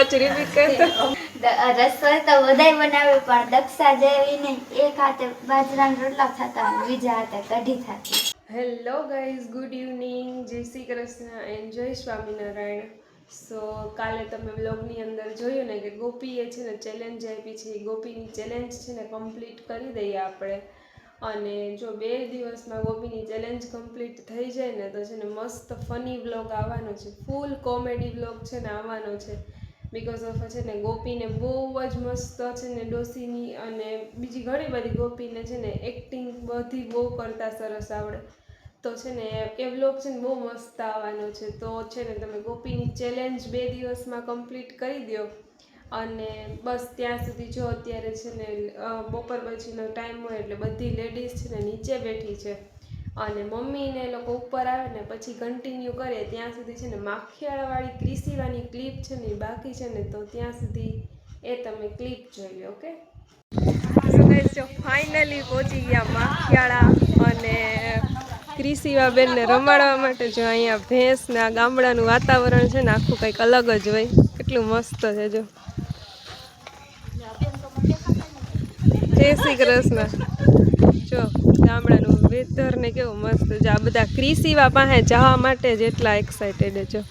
પાછું રિપીટ કરતો. રસોઈ તો બધાય બનાવે પણ દક્ષા જેવી નહીં. એક હાથે બાજરાના રોટલા થતા અને બીજા હાથે કઢી થતી. હેલો ગાઈઝ, ગુડ ઇવનિંગ, જય શ્રી કૃષ્ણ એન્ડ જય સ્વામિનારાયણ. સો કાલે તમે વ્લોગની અંદર જોયું ને કે ગોપીએ છે ને ચેલેન્જ આપી છે. ગોપીની ચેલેન્જ છે ને કમ્પ્લીટ કરી દઈએ આપણે. અને જો 2 દિવસમાં ગોપીની ચેલેન્જ કમ્પ્લીટ થઈ જાય ને તો છે ને મસ્ત ફની વ્લોગ આવવાનો છે. ફૂલ કોમેડી વ્લોગ છે ને આવવાનો છે. બિકોઝ ઓફ છે ને ગોપીને બહુ જ મસ્ત છે ને ડોસીની અને બીજી ઘણી બધી ગોપીને છે ને એક્ટિંગ બધી બહુ કરતા સરસ આવડે. તો છે ને એ વ્લોગ છે ને બહુ મસ્ત આવવાનો છે. તો છે ને તમે ગોપીની ચેલેન્જ 2 દિવસમાં કમ્પ્લીટ કરી દો. અને બસ ત્યાં સુધી જો અત્યારે છે ને બપોર પછીનો ટાઈમ હોય એટલે બધી લેડીઝ છે ને નીચે બેઠી છે અને મમ્મીને એ લોકો ઉપર આવે ને પછી કન્ટિન્યુ કરે ત્યાં સુધી છે ને માખિયાળાવાળી ક્રિસીવાની ક્લિપ છે ને બાકી છે ને તો ત્યાં સુધી એ તમે ક્લિપ જોઈ લો. ઓકે, સો ફાઇનલી પહોંચી ગયા માખિયાળા અને ક્રિસીવાબેનને રમાડવા માટે. જો અહીંયા ભેંસના ગામડાનું વાતાવરણ છે ને આખું કંઈક અલગ જ હોય. કેટલું મસ્ત છે જો. જય શ્રી કૃષ્ણ. જો ગામડાનું વેધર ને કેવું મસ્ત છે. આ બધા ક્રિસીવા પાસે જવા માટે જ એટલા એક્સાઇટેડ છો.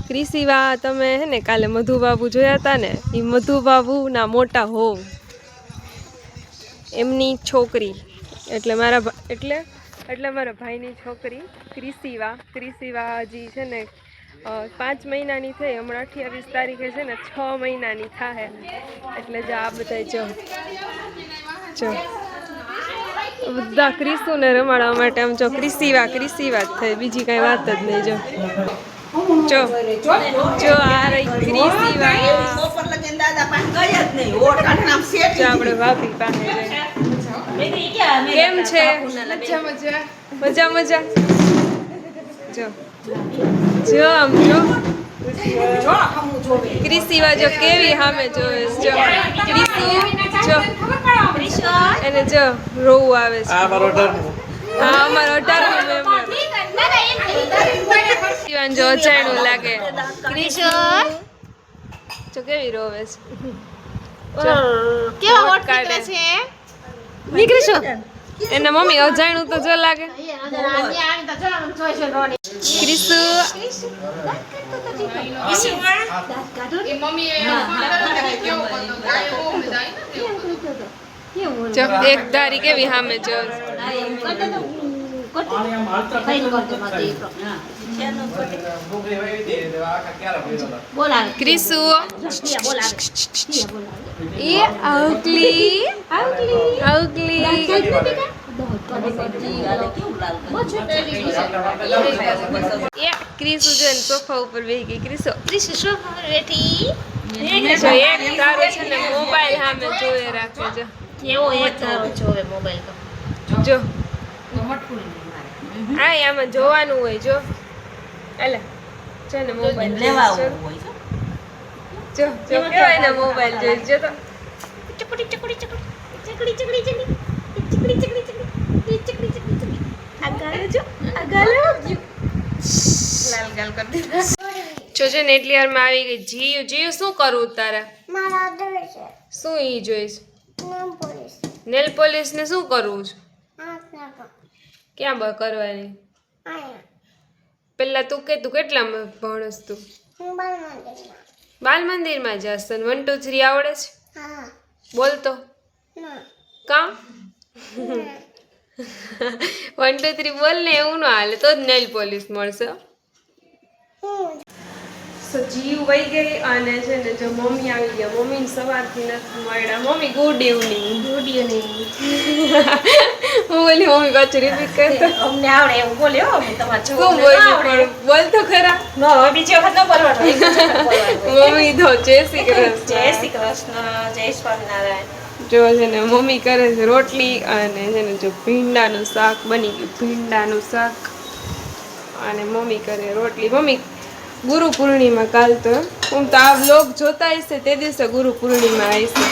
ક્રિસીવા તમે હે ને કાલે મધુબાબુ જોયા હતા ને, એ મધુબાબુના મોટા હોવ એમની છોકરી એટલે મારા ભાઈની છોકરી ક્રિસીવા હજી છે ને 5 મહિનાની થઈ. હમણાં 28 તારીખે છે ને 6 મહિનાની થાય. એટલે જો આ બધા જો બધા ક્રિસુને રમાડવા માટે આમ જો ક્રિસીવા જ થાય, બીજી કાંઈ વાત જ નહીં. જો આ રહી ક્રિસીવા. આપણે ભાભી પાસે કેમ છે? મજા. જો આમ જો ક્રિસીવા જો કેવી સામે જોવે જો. એને જો રોવું આવે છે. હા, અમારો 18મી મેમ્બર. જો અજાણ્યું લાગે. જો કેવી રોવે છે. કેવા કાઢે છે નીકળીશું. એના મમ્મી અજાણ્યું તો જો લાગે. ક્રિસુ એક ધારી કેવી સામે જો. ક્રિસુ એ આવકલી ક્રિસુ જો સોફા ઉપર બેસી ગઈ. ક્રિસુ સોફા પર બેઠી. જો એક તારો છે ને મોબાઈલ સામે જોઈ રાખે છે. કેવો એક તારો જોવે મોબાઈલ જો. હા, આમાં જોવાનું હોય જો. એલે છે ને મોબાઈલ લેવા જો કેવાય ને મોબાઈલ જોઈ જો. તો જો છે ને એટલી વારમાં આવી ગઈ જીવ. શું કરવું તારે? શું ઈ જોઈશ? નેલ પોલિશ ને શું કરવું છે? ક્યાં કરવાની? પેલા તું કે તું કેટલામાં ભણસ? તું બાલ મંદિરમાં જાસ. 1 2 3 આવડે છે? બોલતો કામ 1 2 3 બોલ ને. એવું ન હાલે તો જ નેલ પોલિશ મળશે. જીવ વહી ગઈ અને છે ને જો મમ્મી આવી ગયા. મમ્મીને સવારથી નથી મળ્યા. Mummy good evening. હું બોલી મમ્મી પાછું રિપીટ કરતો. અમને આવડે એવું બોલ્યો અમે તમારા શું બોલી બોલ તો ખરા. નો બીજી વખત ન બોલવાનું. મમ્મી તો જય શ્રી કૃષ્ણ. જય શ્રી કૃષ્ણ, જય સ્વામિનારાયણ. જો છે ને મમ્મી કરે છે રોટલી અને છે ને જો ભીંડાનું શાક બની ગયું. ભીંડાનું શાક અને મમ્મી કરે રોટલી. મમ્મી ગુરુ પૂર્ણિમા કાલ તો હું તો આ વ્લોગ જોતા હશે તે દિવસે ગુરુ પૂર્ણિમા હશે.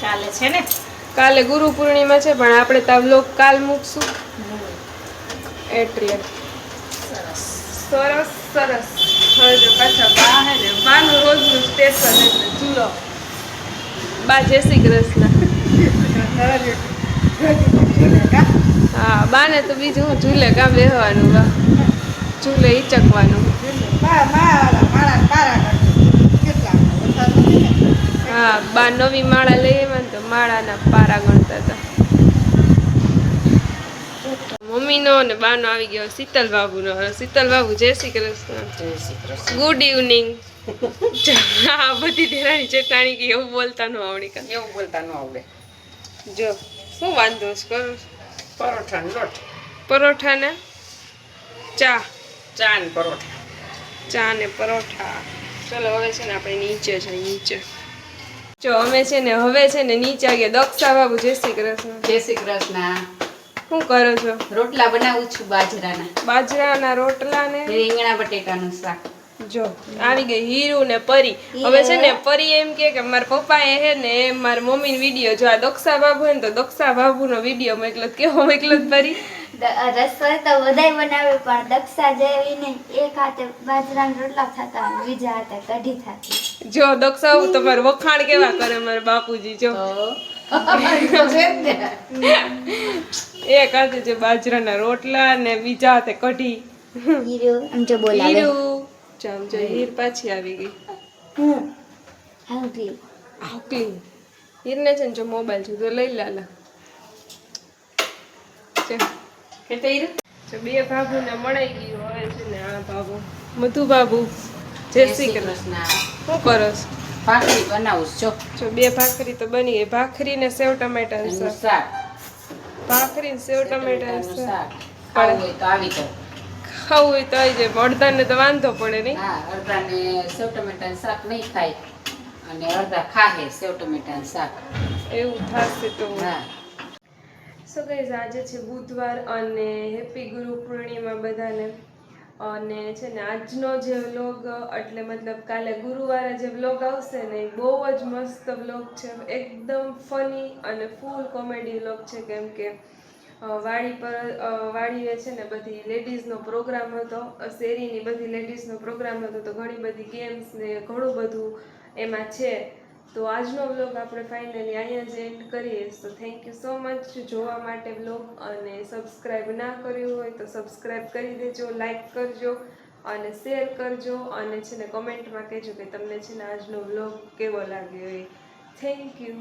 કાલે છે ને? કાલે ગુરુ પૂર્ણિમા છે પણ આપણે તો આ વ્લોગ કાલ મૂકશું એટલે સરસ. હવે જો પાછા બા હે ને બાનું રોજનું બેસવા એટલે ચૂલો બા જય શ્રી કૃષ્ણ. હા બાને તો બીજું હું ઝૂલે કાં બેહવાનું બા ઝૂલે ઈચકવાનું. હા બા નવી માળા લઈ આવ્યા ને તો માળાના પારા ગણતા હતા. મમ્મીનો ને બાનો આવી ગયો શીતલ બાબુનો. શીતલ બાબુ જય શ્રી કૃષ્ણ. Good evening. હા બધી દેરાણી ચેટાણી કે એવું બોલતા ન આવડી કા એવું બોલતા ન આવડે. જો શું વાંધો છે કરું પરોઠાનો લોટ. પરોઠા ને ચા. ચા ને પરોઠા. ચા ને પરોઠા. ચલો હવે છે ને આપણે નીચે છે નીચે. જો અમે છે ને હવે છે ને નીચે ગયા. દક્ષા બાબુ જય શ્રી કૃષ્ણ. જય શ્રી કૃષ્ણ. શું કરો છો? રોટલા બનાવું છું બાજરાના. બાજરાના રોટલા ને રીંગણા બટેકાનું શાક. જો આવી ગઈ હીરુ ને પરી. હવે છે ને પરી એમ કે મારા પપ્પાએ હે ને મારા મમ્મી નો વિડીયો જો આ દક્ષા બાબુ હે ને તો દક્ષા બાબુ નો વિડીયો મોકલો. કેવો મોકલો પરી? રસોઈ તો બધાય બનાવે પણ દક્ષા જેવી નહીં. એક હાથે બાજરાના રોટલા થતા અને બીજા હાથે કઢી થતી. જો દક્ષા બાબુ તમારું વખાણ કેવા કરે મારા બાપુજી. જો એક હાથે જે બાજરાના રોટલા ને બીજા હાથે કઢી. હીરો આમ જો બોલાવે. હીરુ જામ જો હીર પાછી આવી ગઈ. હાઉ ક્લીન હીરને છે ને જો મોબાઈલ છે તો લઈ લાલા. જો બે ભાભુને મળાઈ ગયું. હવે છે ને આ ભાભુ મધુ બાબુ જય શ્રી કૃષ્ણ. શું કરો છો? ભાખરી બનાવું છું. જો બે ભાખરી તો બની ગઈ. ભાખરી ને સેવ ટમેટાનું એનું શાક. શાક. ભાખરી ને સેવ ટમેટાનું ટમેટાનું શાક. શાક. ખાવું હોય તો આવી જાઓ. ખાવું હોય તો આવી જાય. અડધાને તો વાંધો પડે નહીં. હા, અડધાને સેવ ટમેટાનું શાક નહીં ખાય અને અડધા ખાહે સેવ ટમેટાનું શાક. એવું થશે તો. હા. સો ગાઈઝ આજે છે બુધવાર અને હેપી ગુરુ પૂર્ણિમા બધાને. અને છે ને આજનો જે વ્લોગ એટલે મતલબ કાલે ગુરુવારે જે વ્લોગ આવશે ને એ બહુ જ મસ્ત વ્લોગ છે. એકદમ ફની અને ફૂલ કોમેડી વ્લોગ છે. કેમ કે વાડીએ છે ને બધી લેડીઝનો પ્રોગ્રામ હતો. શેરીની બધી લેડીઝનો પ્રોગ્રામ હતો તો ઘણી બધી ગેમ્સ ને ઘણું બધું એમાં છે. તો આજનો વ્લોગ આપણે ફાઇનલી અહીંયા જ એન્ડ કરીએ. તો થેન્ક યુ સો મચ જોવા માટે વ્લોગ. અને સબસ્ક્રાઈબ ના કર્યું હોય તો સબસ્ક્રાઈબ કરી દેજો, લાઈક કરજો અને શેર કરજો. અને છે ને કમેન્ટમાં કહેજો કે તમને છે ને આજનો વ્લોગ કેવો લાગ્યો એ. Thank you.